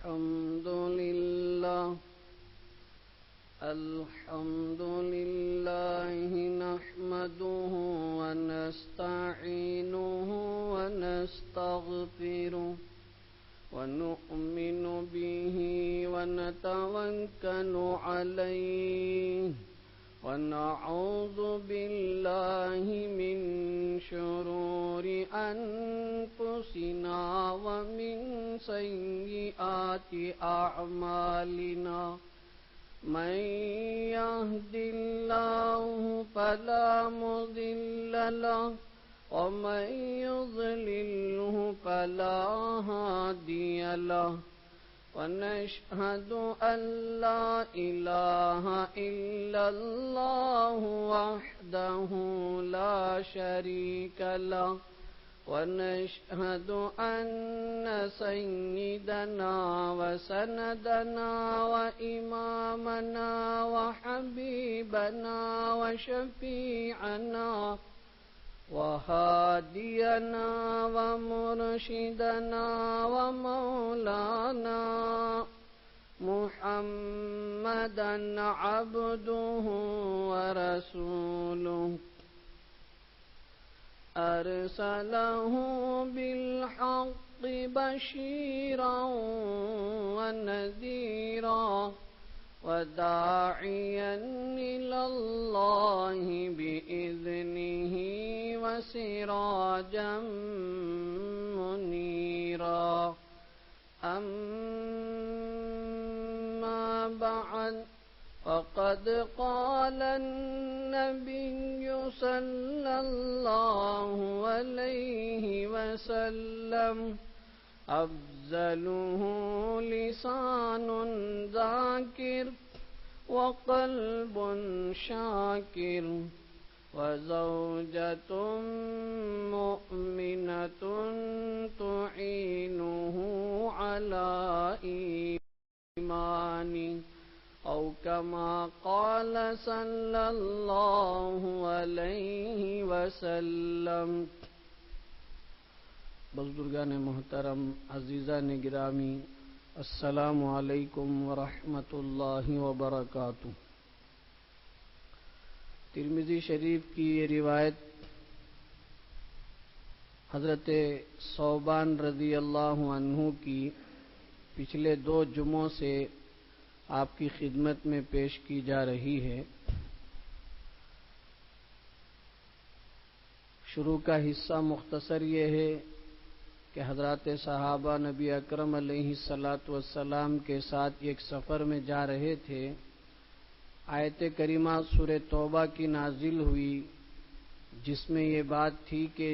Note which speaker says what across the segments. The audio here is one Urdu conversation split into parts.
Speaker 1: الحمد لله نحمده ونستعينه ونستغفره ونؤمن به ونتوكل عليه ونعوذ بالله من شرور أنفسنا ومن سيئات أعمالنا من يهد الله فلا مضل له ومن يضلله فلا هادي له ونشهد أن لا إله إلا الله وحده لا شريك له ونشهد أن سيدنا وسندنا وإمامنا وحبيبنا وشفيعنا وهادينا ومرشدنا ومولانا محمدا عبده ورسوله أرسله بالحق بشيرا ونذيرا وداعيا إلى الله بإذنه وسراجا منيرا أما بعد فقد قال النبي صلى الله عليه وسلم أفضله لسان ذاكر وقلب شاكر وزوجة مؤمنة تعينه على إيمانه أو كما قال صلى الله عليه وسلم. بزرگان محترم، عزیزان گرامی، السلام علیکم ورحمۃ اللہ وبرکاتہ. ترمذی شریف کی یہ روایت حضرت ثوبان رضی اللہ عنہ کی پچھلے 2 جمعوں سے آپ کی خدمت میں پیش کی جا رہی ہے. شروع کا حصہ مختصر یہ ہے کہ حضرات صحابہ نبی اکرم علیہ الصلاۃ والسلام کے ساتھ ایک سفر میں جا رہے تھے. آیت کریمہ سورہ توبہ کی نازل ہوئی، جس میں یہ بات تھی کہ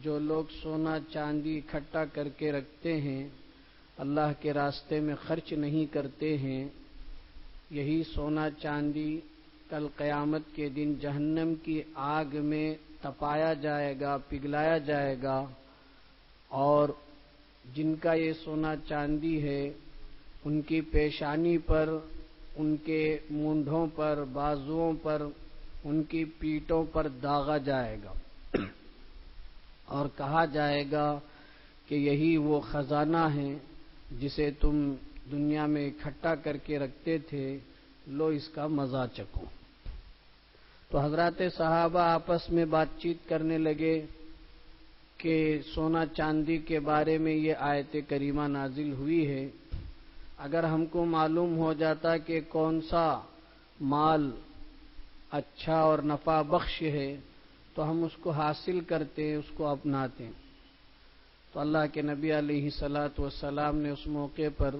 Speaker 1: جو لوگ سونا چاندی اکٹھا کر کے رکھتے ہیں، اللہ کے راستے میں خرچ نہیں کرتے ہیں، یہی سونا چاندی کل قیامت کے دن جہنم کی آگ میں تپایا جائے گا، پگھلایا جائے گا، اور جن کا یہ سونا چاندی ہے ان کی پیشانی پر، ان کے مونڈھوں پر، بازوؤں پر، ان کی پیٹھوں پر داغا جائے گا اور کہا جائے گا کہ یہی وہ خزانہ ہے جسے تم دنیا میں اکٹھا کر کے رکھتے تھے، لو اس کا مزہ چکھو. تو حضرات صحابہ آپس میں بات چیت کرنے لگے کہ سونا چاندی کے بارے میں یہ آیت کریمہ نازل ہوئی ہے. اگر ہم کو معلوم ہو جاتا کہ کون سا مال اچھا اور نفع بخش ہے تو ہم اس کو حاصل کرتے، اس کو اپناتے. تو اللہ کے نبی علیہ الصلاۃ والسلام نے اس موقع پر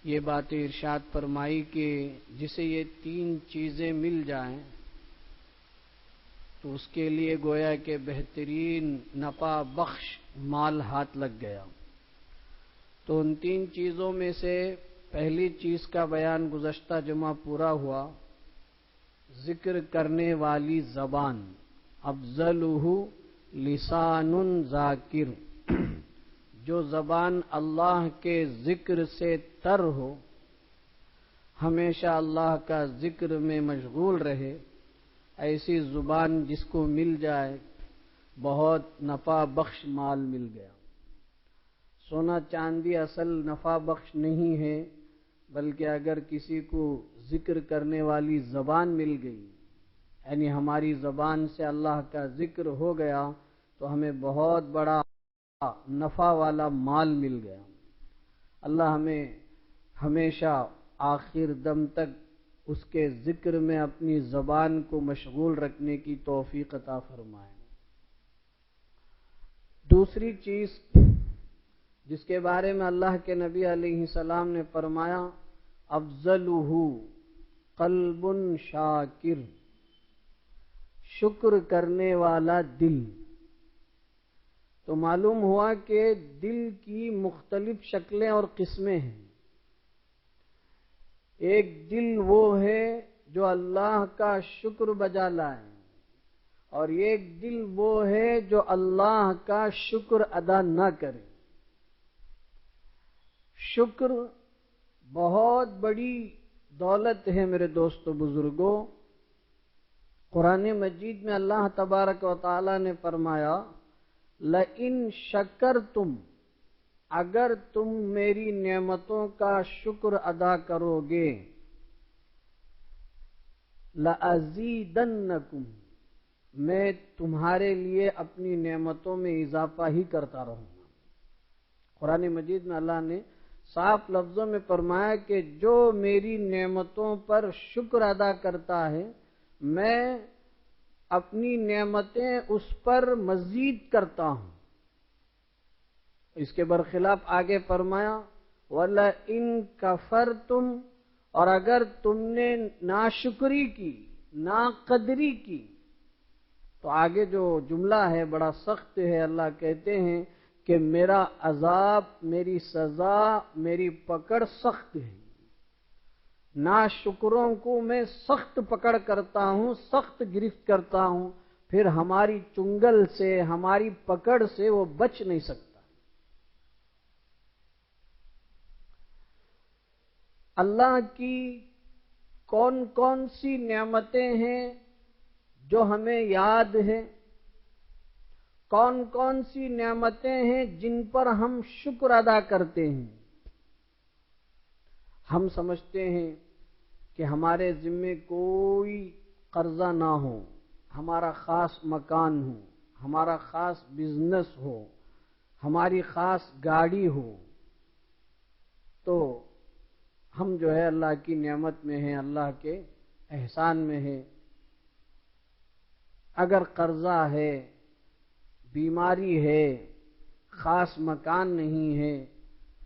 Speaker 1: یہ باتیں ارشاد فرمائی کہ جسے یہ 3 چیزیں مل جائیں تو اس کے لیے گویا کہ بہترین نفع بخش مال ہاتھ لگ گیا. تو ان 3 چیزوں میں سے پہلی چیز کا بیان گزشتہ جمعہ پورا ہوا، ذکر کرنے والی زبان، افضلہ لسان ذاکر، جو زبان اللہ کے ذکر سے تر ہو، ہمیشہ اللہ کا ذکر میں مشغول رہے، ایسی زبان جس کو مل جائے بہت نفع بخش مال مل گیا. سونا چاندی اصل نفع بخش نہیں ہے، بلکہ اگر کسی کو ذکر کرنے والی زبان مل گئی، یعنی ہماری زبان سے اللہ کا ذکر ہو گیا، تو ہمیں بہت بڑا نفع والا مال مل گیا۔ اللہ ہمیں ہمیشہ آخر دم تک اس کے ذکر میں اپنی زبان کو مشغول رکھنے کی توفیق عطا فرمائے۔ دوسری چیز جس کے بارے میں اللہ کے نبی علیہ السلام نے فرمایا، افضلہ قلب شاکر، شکر کرنے والا دل۔ تو معلوم ہوا کہ دل کی مختلف شکلیں اور قسمیں ہیں۔ ایک دل وہ ہے جو اللہ کا شکر بجا لائے، اور ایک دل وہ ہے جو اللہ کا شکر ادا نہ کرے۔ شکر بہت بڑی دولت ہے میرے دوستو بزرگوں۔ قرآن مجید میں اللہ تبارک و تعالی نے فرمایا، لئن شکرتم، اگر تم میری نعمتوں کا شکر ادا کرو گے، لَأَزِيدَنَّكُمْ، میں تمہارے لیے اپنی نعمتوں میں اضافہ ہی کرتا رہوں گا۔ قرآن مجید میں اللہ نے صاف لفظوں میں فرمایا کہ جو میری نعمتوں پر شکر ادا کرتا ہے، میں اپنی نعمتیں اس پر مزید کرتا ہوں۔ اس کے برخلاف آگے فرمایا، وَلَئِن كَفَرْتُمْ، اور اگر تم نے ناشکری کی، ناقدری کی، تو آگے جو جملہ ہے بڑا سخت ہے۔ اللہ کہتے ہیں کہ میرا عذاب، میری سزا، میری پکڑ سخت ہے۔ ناشکروں کو میں سخت پکڑ کرتا ہوں، سخت گرفت کرتا ہوں، پھر ہماری چنگل سے، ہماری پکڑ سے وہ بچ نہیں سکتا۔ اللہ کی کون کون سی نعمتیں ہیں جو ہمیں یاد ہیں؟ کون کون سی نعمتیں ہیں جن پر ہم شکر ادا کرتے ہیں؟ ہم سمجھتے ہیں کہ ہمارے ذمے کوئی قرضہ نہ ہو، ہمارا خاص مکان ہو، ہمارا خاص بزنس ہو، ہماری خاص گاڑی ہو، تو ہم جو ہے اللہ کی نعمت میں ہیں، اللہ کے احسان میں ہیں۔ اگر قرضہ ہے، بیماری ہے، خاص مکان نہیں ہے،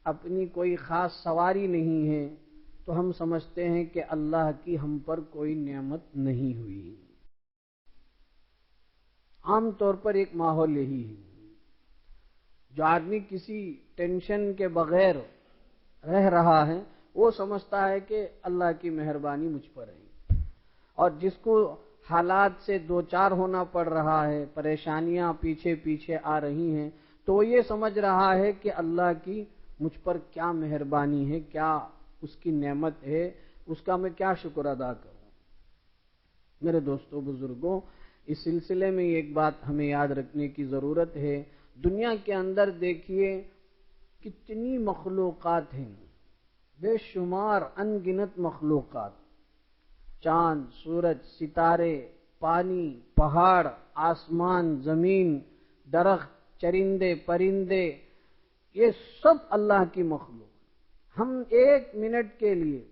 Speaker 1: اپنی کوئی خاص سواری نہیں ہے، تو ہم سمجھتے ہیں کہ اللہ کی ہم پر کوئی نعمت نہیں ہوئی۔ عام طور پر ایک ماحول یہی ہے۔ جو آدمی کسی ٹینشن کے بغیر رہ رہا ہے، وہ سمجھتا ہے کہ اللہ کی مہربانی مجھ پر ہے، اور جس کو حالات سے دوچار ہونا پڑ رہا ہے، پریشانیاں پیچھے پیچھے آ رہی ہیں، تو وہ یہ سمجھ رہا ہے کہ اللہ کی مجھ پر کیا مہربانی ہے، کیا اس کی نعمت ہے، اس کا میں کیا شکر ادا کروں۔ میرے دوستو بزرگوں، اس سلسلے میں ایک بات ہمیں یاد رکھنے کی ضرورت ہے۔ دنیا کے اندر دیکھیے کتنی مخلوقات ہیں، بے شمار ان گنت مخلوقات، چاند، سورج، ستارے، پانی، پہاڑ، آسمان، زمین، درخت، چرندے، پرندے، یہ سب اللہ کی مخلوق۔ ہم ایک منٹ کے لیے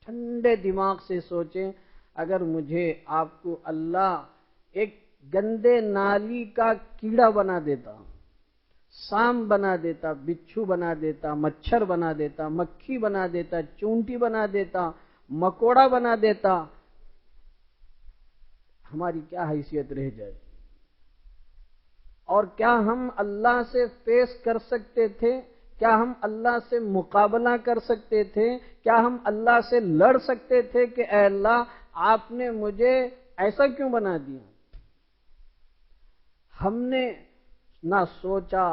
Speaker 1: ٹھنڈے دماغ سے سوچیں، اگر مجھے آپ کو اللہ ایک گندے نالی کا کیڑا بنا دیتا، سانپ بنا دیتا، بچھو بنا دیتا، مچھر بنا دیتا، مکھی بنا دیتا، چونٹی بنا دیتا، مکوڑا بنا دیتا، ہماری کیا حیثیت رہ جائے؟ اور کیا ہم اللہ سے فیس کر سکتے تھے؟ کیا ہم اللہ سے مقابلہ کر سکتے تھے؟ کیا ہم اللہ سے لڑ سکتے تھے کہ اے اللہ آپ نے مجھے ایسا کیوں بنا دیا؟ ہم نے نہ سوچا،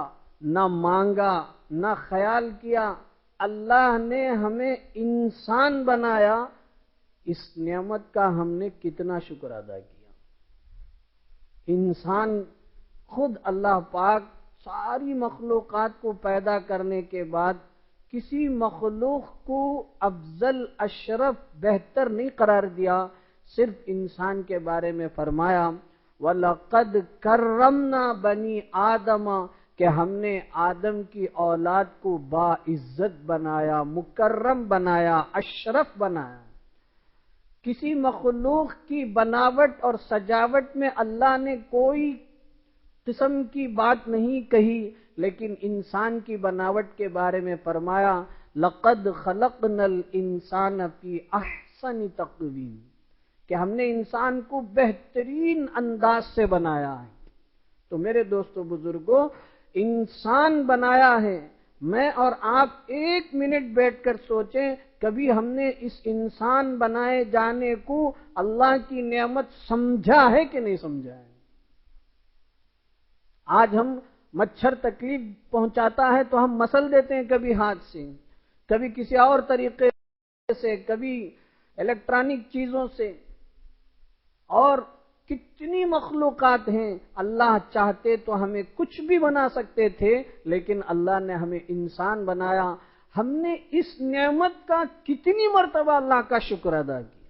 Speaker 1: نہ مانگا، نہ خیال کیا، اللہ نے ہمیں انسان بنایا، اس نعمت کا ہم نے کتنا شکر ادا کیا۔ انسان خود اللہ پاک ساری مخلوقات کو پیدا کرنے کے بعد کسی مخلوق کو افضل، اشرف، بہتر نہیں قرار دیا، صرف انسان کے بارے میں فرمایا وَلَقَدْ كَرَّمْنَا بَنِي آدَمَ، کہ ہم نے آدم کی اولاد کو باعزت بنایا، مکرم بنایا، اشرف بنایا۔ کسی مخلوق کی بناوٹ اور سجاوٹ میں اللہ نے کوئی قسم کی بات نہیں کہی، لیکن انسان کی بناوٹ کے بارے میں فرمایا لَقَدْ خَلَقْنَا الْإِنسَانَ فِي أَحْسَنِ تَقْوِيمٍ، کہ ہم نے انسان کو بہترین انداز سے بنایا ہے۔ تو میرے دوستو بزرگوں، انسان بنایا ہے۔ میں اور آپ ایک منٹ بیٹھ کر سوچیں، کبھی ہم نے اس انسان بنائے جانے کو اللہ کی نعمت سمجھا ہے کہ نہیں سمجھا ہے؟ آج ہم مچھر تکلیف پہنچاتا ہے تو ہم مسل دیتے ہیں، کبھی ہاتھ سے، کبھی کسی اور طریقے سے، کبھی الیکٹرانک چیزوں سے، اور کتنی مخلوقات ہیں۔ اللہ چاہتے تو ہمیں کچھ بھی بنا سکتے تھے، لیکن اللہ نے ہمیں انسان بنایا۔ ہم نے اس نعمت کا کتنی مرتبہ اللہ کا شکر ادا کیا۔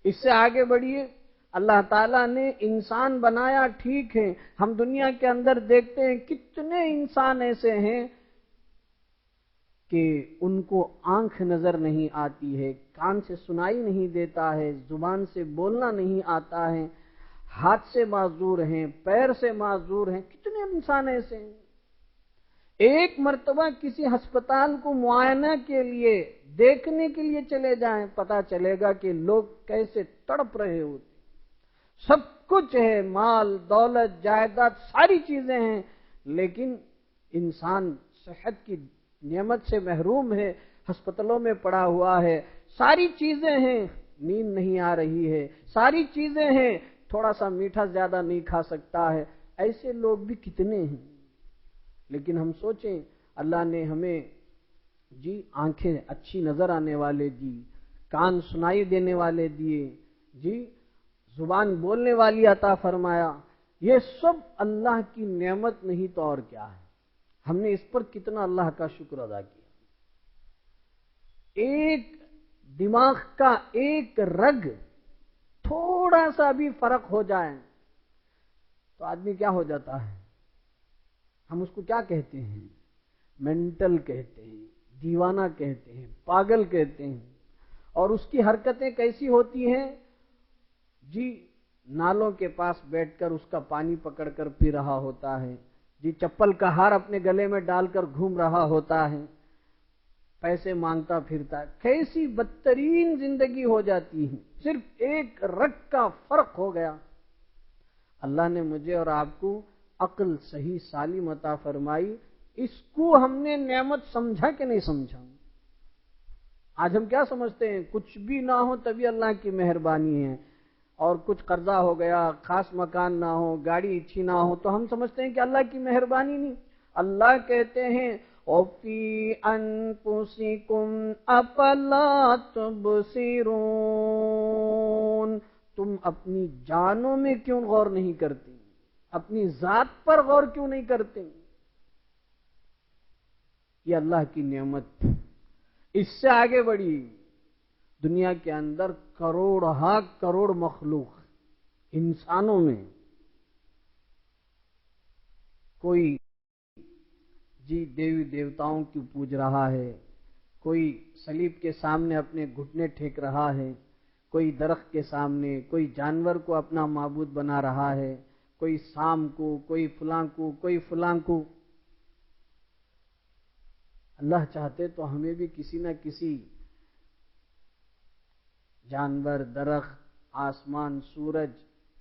Speaker 1: اس سے آگے بڑھیے، اللہ تعالیٰ نے انسان بنایا، ٹھیک ہے، ہم دنیا کے اندر دیکھتے ہیں کتنے انسان ایسے ہیں کہ ان کو آنکھ نظر نہیں آتی ہے، کان سے سنائی نہیں دیتا ہے، زبان سے بولنا نہیں آتا ہے، ہاتھ سے معذور ہیں، پیر سے معذور ہیں، کتنے انسان ایسے ہیں۔ ایک مرتبہ کسی ہسپتال کو معائنہ کے لیے، دیکھنے کے لیے چلے جائیں، پتہ چلے گا کہ لوگ کیسے تڑپ رہے ہوتے۔ سب کچھ ہے، مال، دولت، جائیداد، ساری چیزیں ہیں، لیکن انسان صحت کی نعمت سے محروم ہے، ہسپتالوں میں پڑا ہوا ہے۔ ساری چیزیں ہیں، نیند نہیں آ رہی ہے، ساری چیزیں ہیں، تھوڑا سا میٹھا زیادہ نہیں کھا سکتا ہے۔ ایسے لوگ بھی کتنے ہیں۔ لیکن ہم سوچیں، اللہ نے ہمیں آنکھیں اچھی نظر آنے والے دی، کان سنائی دینے والے دیے، زبان بولنے والی عطا فرمایا۔ یہ سب اللہ کی نعمت نہیں تو اور کیا ہے؟ ہم نے اس پر کتنا اللہ کا شکر ادا کیا۔ ایک دماغ کا ایک رگ تھوڑا سا بھی فرق ہو جائے تو آدمی کیا ہو جاتا ہے؟ ہم اس کو کیا کہتے ہیں؟ مینٹل کہتے ہیں، دیوانہ کہتے ہیں، پاگل کہتے ہیں۔ اور اس کی حرکتیں کیسی ہوتی ہیں؟ نالوں کے پاس بیٹھ کر اس کا پانی پکڑ کر پی رہا ہوتا ہے، چپل کا ہار اپنے گلے میں ڈال کر گھوم رہا ہوتا ہے، پیسے مانگتا پھرتا ہے۔ کیسی بدترین زندگی ہو جاتی ہے، صرف ایک رگ کا فرق ہو گیا۔ اللہ نے مجھے اور آپ کو عقل صحیح سالم عطا فرمائی، اس کو ہم نے نعمت سمجھا کہ نہیں سمجھا؟ آج ہم کیا سمجھتے ہیں؟ کچھ بھی نہ ہو تبھی اللہ کی مہربانی ہے، اور کچھ قرضہ ہو گیا، خاص مکان نہ ہو، گاڑی اچھی نہ ہو تو ہم سمجھتے ہیں کہ اللہ کی مہربانی نہیں۔ اللہ کہتے ہیں وَفِي أَنفُسِكُمْ أَفَلَا تُبْصِرُونَ، تم اپنی جانوں میں کیوں غور نہیں کرتے؟ اپنی ذات پر غور کیوں نہیں کرتے؟ یہ اللہ کی نعمت۔ اس سے آگے بڑھی، دنیا کے اندر کروڑ ہا کروڑ مخلوق، انسانوں میں کوئی دیوی دیوتاؤں کی پوج رہا ہے، کوئی صلیب کے سامنے اپنے گھٹنے ٹھیک رہا ہے، کوئی درخت کے سامنے، کوئی جانور کو اپنا معبود بنا رہا ہے، کوئی سام کو، کوئی فلاں کو، کوئی فلاں کو۔ اللہ چاہتے تو ہمیں بھی کسی نہ کسی جانور، درخت، آسمان، سورج،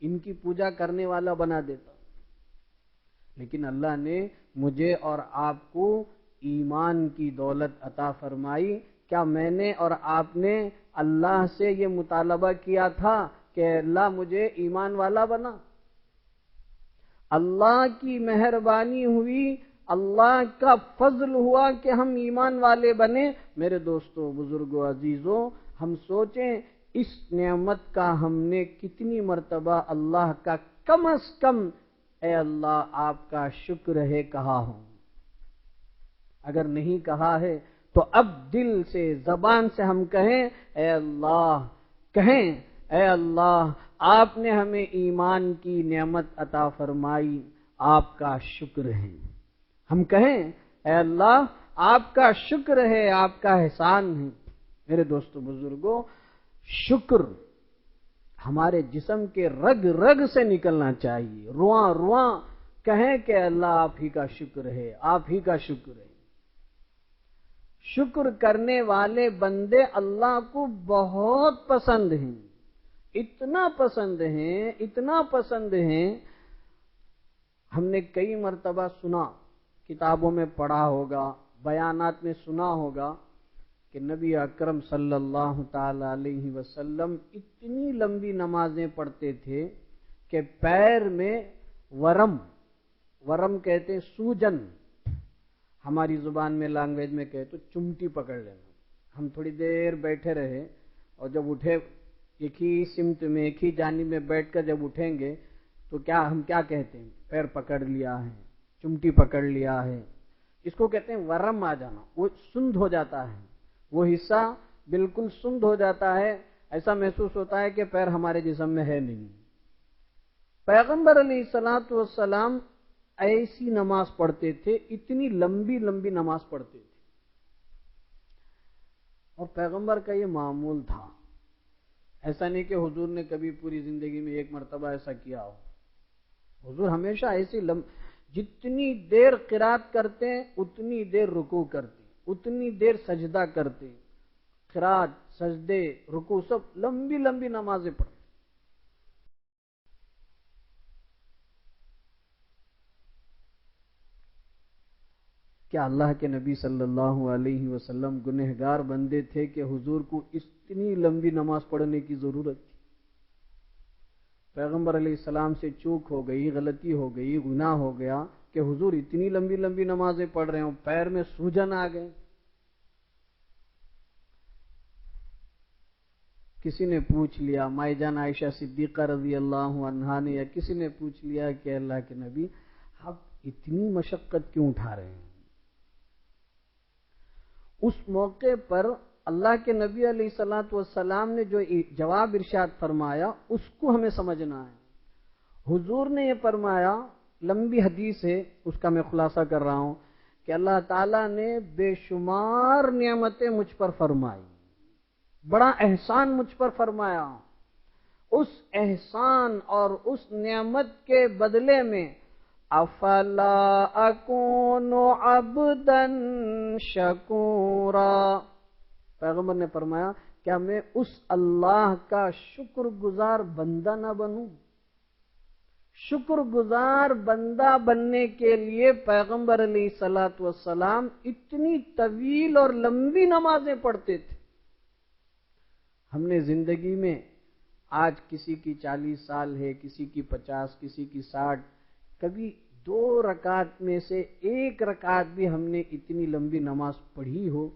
Speaker 1: ان کی پوجا کرنے والا بنا دیتا، لیکن اللہ نے مجھے اور آپ کو ایمان کی دولت عطا فرمائی۔ کیا میں نے اور آپ نے اللہ سے یہ مطالبہ کیا تھا کہ اللہ مجھے ایمان والا بنا؟ اللہ کی مہربانی ہوئی، اللہ کا فضل ہوا کہ ہم ایمان والے بنے۔ میرے دوستو، بزرگوں، عزیزوں، ہم سوچیں اس نعمت کا ہم نے کتنی مرتبہ اللہ کا کم از کم اے اللہ آپ کا شکر ہے کہا ہوں. اگر نہیں کہا ہے تو اب دل سے زبان سے ہم کہیں اے اللہ، کہیں اے اللہ آپ نے ہمیں ایمان کی نعمت عطا فرمائی، آپ کا شکر ہے. ہم کہیں اے اللہ آپ کا شکر ہے، آپ کا احسان ہے. میرے دوستو بزرگوں، شکر ہمارے جسم کے رگ رگ سے نکلنا چاہیے. رواں رواں کہیں کہ اللہ آپ ہی کا شکر ہے، آپ ہی کا شکر ہے. شکر کرنے والے بندے اللہ کو بہت پسند ہیں، اتنا پسند ہیں، اتنا پسند ہیں. ہم نے کئی مرتبہ سنا، کتابوں میں پڑھا ہوگا، بیانات میں سنا ہوگا کہ نبی اکرم صلی اللہ تعالی علیہ وسلم اتنی لمبی نمازیں پڑھتے تھے کہ پیر میں ورم کہتے ہیں سوجن، ہماری زبان میں لینگویج میں کہتے تو چمٹی پکڑ لینا. ہم تھوڑی دیر بیٹھے رہے اور جب اٹھے ایک ہی سمت میں ایک ہی جانب میں بیٹھ کر جب اٹھیں گے تو ہم کیا کہتے ہیں؟ پیر پکڑ لیا ہے، چمٹی پکڑ لیا ہے. اس کو کہتے ہیں ورم آ جانا. وہ سند ہو جاتا ہے، وہ حصہ بالکل سند ہو جاتا ہے، ایسا محسوس ہوتا ہے کہ پیر ہمارے جسم میں ہے نہیں. پیغمبر علیہ الصلوۃ والسلام ایسی نماز پڑھتے تھے، اتنی لمبی لمبی نماز پڑھتے تھے. اور پیغمبر کا یہ معمول تھا. ایسا نہیں کہ حضور نے کبھی پوری زندگی میں ایک مرتبہ ایسا کیا ہو. حضور ہمیشہ ایسی جتنی دیر قرات کرتے اتنی دیر رکوع کرتے، اتنی دیر سجدہ کرتے. قرات، سجدے، رکوع سب لمبی لمبی نمازیں پڑھتے. کیا اللہ کے نبی صلی اللہ علیہ وسلم گنہگار بندے تھے کہ حضور کو اتنی لمبی نماز پڑھنے کی ضرورت تھی؟ پیغمبر علیہ السلام سے چوک ہو گئی، غلطی ہو گئی، گناہ ہو گیا کہ حضور اتنی لمبی لمبی نمازیں پڑھ رہے ہوں، پیر میں سوجن آ گئے. کسی نے پوچھ لیا، مائی جان عائشہ صدیقہ رضی اللہ عنہا نے یا کسی نے پوچھ لیا کہ اللہ کے نبی آپ اتنی مشقت کیوں اٹھا رہے ہیں؟ اس موقع پر اللہ کے نبی علیہ الصلوۃ والسلام نے جو جواب ارشاد فرمایا اس کو ہمیں سمجھنا ہے. حضور نے یہ فرمایا، لمبی حدیث ہے اس کا میں خلاصہ کر رہا ہوں، کہ اللہ تعالیٰ نے بے شمار نعمتیں مجھ پر فرمائی، بڑا احسان مجھ پر فرمایا. اس احسان اور اس نعمت کے بدلے میں افلا اکون عبدا شکورا، پیغمبر نے فرمایا کیا میں اس اللہ کا شکر گزار بندہ نہ بنوں؟ شکر گزار بندہ بننے کے لیے پیغمبر علیہ الصلوۃ والسلام اتنی طویل اور لمبی نمازیں پڑھتے تھے. ہم نے زندگی میں آج کسی کی 40 سال ہے، کسی کی 50، کسی کی 60، کبھی 2 رکعت میں سے 1 رکعت بھی ہم نے اتنی لمبی نماز پڑھی ہو؟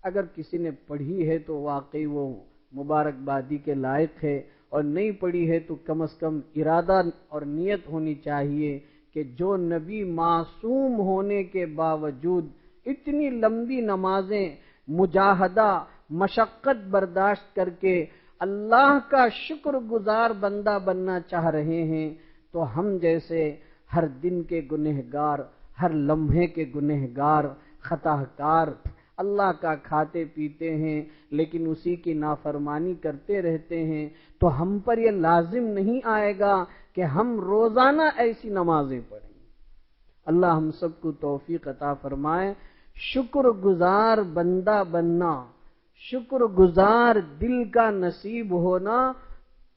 Speaker 1: اگر کسی نے پڑھی ہے تو واقعی وہ مبارکبادی کے لائق ہے، اور نہیں پڑھی ہے تو کم از کم ارادہ اور نیت ہونی چاہیے کہ جو نبی معصوم ہونے کے باوجود اتنی لمبی نمازیں مجاہدہ، مشقت برداشت کر کے اللہ کا شکر گزار بندہ بننا چاہ رہے ہیں، تو ہم جیسے ہر دن کے گنہگار، ہر لمحے کے گنہگار، خطا کار، اللہ کا کھاتے پیتے ہیں لیکن اسی کی نافرمانی کرتے رہتے ہیں، تو ہم پر یہ لازم نہیں آئے گا کہ ہم روزانہ ایسی نمازیں پڑھیں. اللہ ہم سب کو توفیق عطا فرمائے. شکر گزار بندہ بننا، شکر گزار دل کا نصیب ہونا،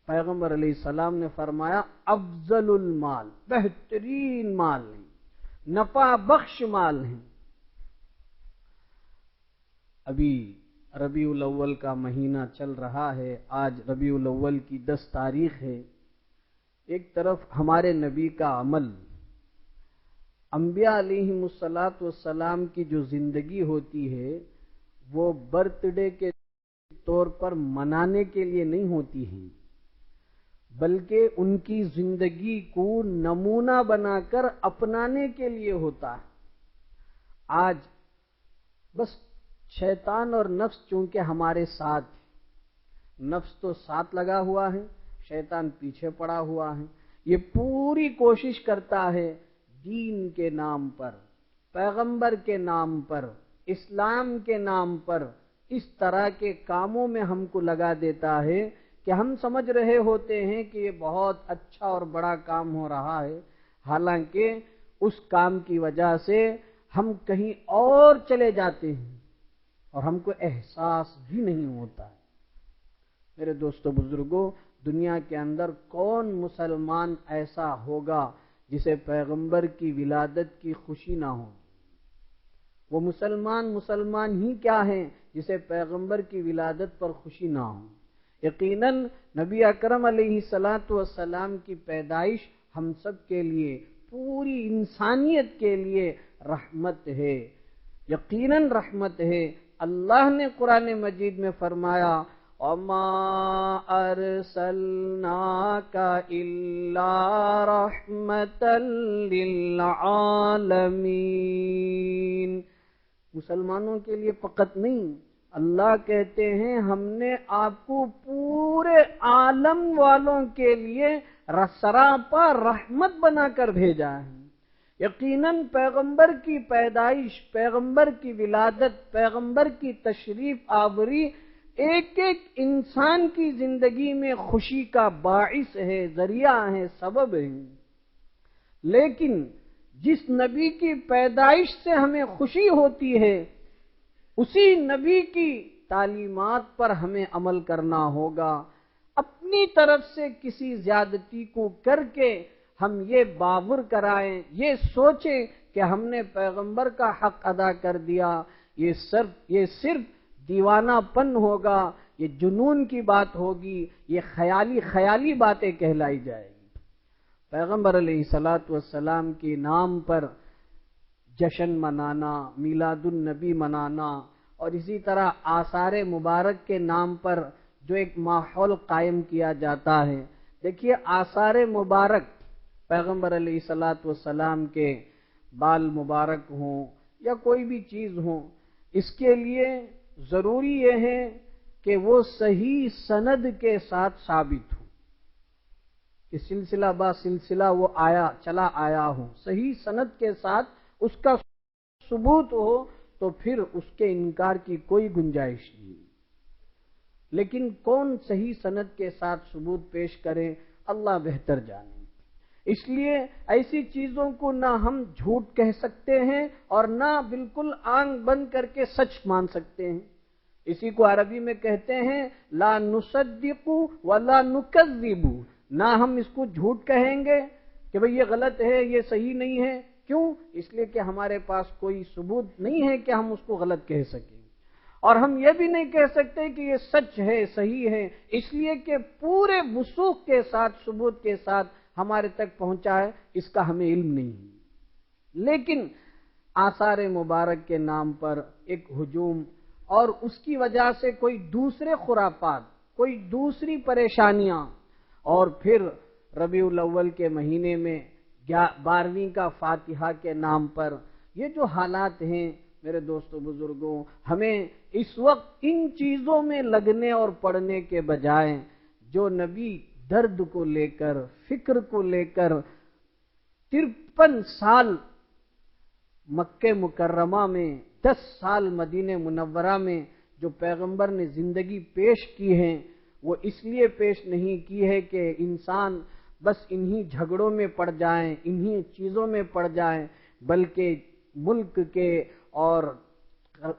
Speaker 1: پیغمبر علیہ السلام نے فرمایا افضل المال، بہترین مال ہے، نفع بخش مال ہے. ابھی ربیع الاول کا مہینہ چل رہا ہے، آج ربیع الاول کی 10 تاریخ ہے. ایک طرف ہمارے نبی کا عمل، انبیاء علیہم الصلوۃ والسلام کی جو زندگی ہوتی ہے وہ برتھ ڈے کے طور پر منانے کے لیے نہیں ہوتی ہے، بلکہ ان کی زندگی کو نمونہ بنا کر اپنانے کے لیے ہوتا ہے۔ آج بس شیطان اور نفس چونکہ ہمارے ساتھ، نفس تو ساتھ لگا ہوا ہے، شیطان پیچھے پڑا ہوا ہے، یہ پوری کوشش کرتا ہے دین کے نام پر، پیغمبر کے نام پر، اسلام کے نام پر اس طرح کے کاموں میں ہم کو لگا دیتا ہے کہ ہم سمجھ رہے ہوتے ہیں کہ یہ بہت اچھا اور بڑا کام ہو رہا ہے، حالانکہ اس کام کی وجہ سے ہم کہیں اور چلے جاتے ہیں اور ہم کو احساس بھی نہیں ہوتا ہے۔ میرے دوستو بزرگوں، دنیا کے اندر کون مسلمان ایسا ہوگا جسے پیغمبر کی ولادت کی خوشی نہ ہو؟ وہ مسلمان ہی کیا ہیں جسے پیغمبر کی ولادت پر خوشی نہ ہو؟ یقیناً نبی اکرم علیہ الصلاۃ والسلام کی پیدائش ہم سب کے لیے، پوری انسانیت کے لیے رحمت ہے، یقیناً رحمت ہے۔ اللہ نے قرآن مجید میں فرمایا وَمَا أَرْسَلْنَاكَ إِلَّا رَحْمَةً لِّلْعَالَمِينَ، مسلمانوں کے لیے فقط نہیں، اللہ کہتے ہیں ہم نے آپ کو پورے عالم والوں کے لیے سراپا رحمت بنا کر بھیجا ہے۔ یقیناً پیغمبر کی پیدائش، پیغمبر کی ولادت، پیغمبر کی تشریف آوری ایک ایک انسان کی زندگی میں خوشی کا باعث ہے، ذریعہ ہے، سبب ہے۔ لیکن جس نبی کی پیدائش سے ہمیں خوشی ہوتی ہے، اسی نبی کی تعلیمات پر ہمیں عمل کرنا ہوگا۔ اپنی طرف سے کسی زیادتی کو کر کے ہم یہ باور کرائیں، یہ سوچیں کہ ہم نے پیغمبر کا حق ادا کر دیا، یہ صرف دیوانہ پن ہوگا، یہ جنون کی بات ہوگی، یہ خیالی باتیں کہلائی جائے گی۔ پیغمبر علیہ الصلاۃ والسلام کے نام پر جشن منانا، میلاد النبی منانا، اور اسی طرح آثار مبارک کے نام پر جو ایک ماحول قائم کیا جاتا ہے۔ دیکھیے آثار مبارک، پیغمبر علیہ الصلاۃ والسلام کے بال مبارک ہوں یا کوئی بھی چیز ہو، اس کے لیے ضروری یہ ہے کہ وہ صحیح سند کے ساتھ ثابت ہو، کہ سلسلہ با سلسلہ وہ چلا آیا ہو، صحیح سند کے ساتھ اس کا ثبوت ہو، تو پھر اس کے انکار کی کوئی گنجائش نہیں۔ لیکن کون صحیح سند کے ساتھ ثبوت پیش کرے، اللہ بہتر جانے۔ اس لیے ایسی چیزوں کو نہ ہم جھوٹ کہہ سکتے ہیں اور نہ بالکل آنکھ بند کر کے سچ مان سکتے ہیں۔ اسی کو عربی میں کہتے ہیں لا نصدق ولا نکذب، نہ ہم اس کو جھوٹ کہیں گے کہ بھئی یہ غلط ہے، یہ صحیح نہیں ہے۔ کیوں؟ اس لیے کہ ہمارے پاس کوئی ثبوت نہیں ہے کہ ہم اس کو غلط کہہ سکیں، اور ہم یہ بھی نہیں کہہ سکتے کہ یہ سچ ہے، صحیح ہے، اس لیے کہ پورے وثوق کے ساتھ، ثبوت کے ساتھ ہمارے تک پہنچا ہے، اس کا ہمیں علم نہیں ہے۔ لیکن آثار مبارک کے نام پر ایک ہجوم اور اس کی وجہ سے کوئی دوسرے خرافات، کوئی دوسری پریشانیاں، اور پھر ربیع الاول کے مہینے میں 12ویں کا فاتحہ کے نام پر یہ جو حالات ہیں، میرے دوستو بزرگوں، ہمیں اس وقت ان چیزوں میں لگنے اور پڑھنے کے بجائے جو نبی درد کو لے کر، فکر کو لے کر 53 سال مکہ مکرمہ میں، 10 سال مدینہ منورہ میں جو پیغمبر نے زندگی پیش کی ہے، وہ اس لیے پیش نہیں کی ہے کہ انسان بس انہی جھگڑوں میں پڑ جائیں، انہی چیزوں میں پڑ جائیں، بلکہ ملک کے اور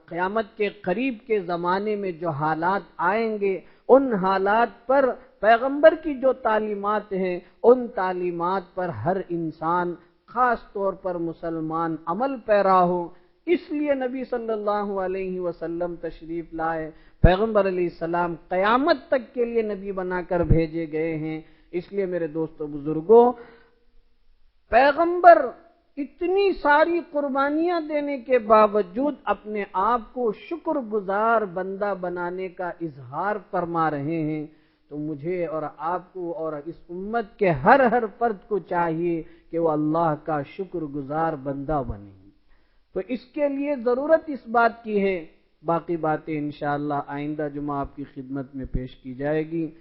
Speaker 1: قیامت کے قریب کے زمانے میں جو حالات آئیں گے، ان حالات پر پیغمبر کی جو تعلیمات ہیں، ان تعلیمات پر ہر انسان، خاص طور پر مسلمان، عمل پیرا ہو۔ اس لیے نبی صلی اللہ علیہ وسلم تشریف لائے، پیغمبر علیہ السلام قیامت تک کے لیے نبی بنا کر بھیجے گئے ہیں۔ اس لیے میرے دوستو بزرگوں، پیغمبر اتنی ساری قربانیاں دینے کے باوجود اپنے آپ کو شکر گزار بندہ بنانے کا اظہار فرما رہے ہیں، تو مجھے اور آپ کو اور اس امت کے ہر فرد کو چاہیے کہ وہ اللہ کا شکر گزار بندہ بنے۔ تو اس کے لیے ضرورت اس بات کی ہے، باقی باتیں انشاءاللہ آئندہ جمعہ آپ کی خدمت میں پیش کی جائے گی۔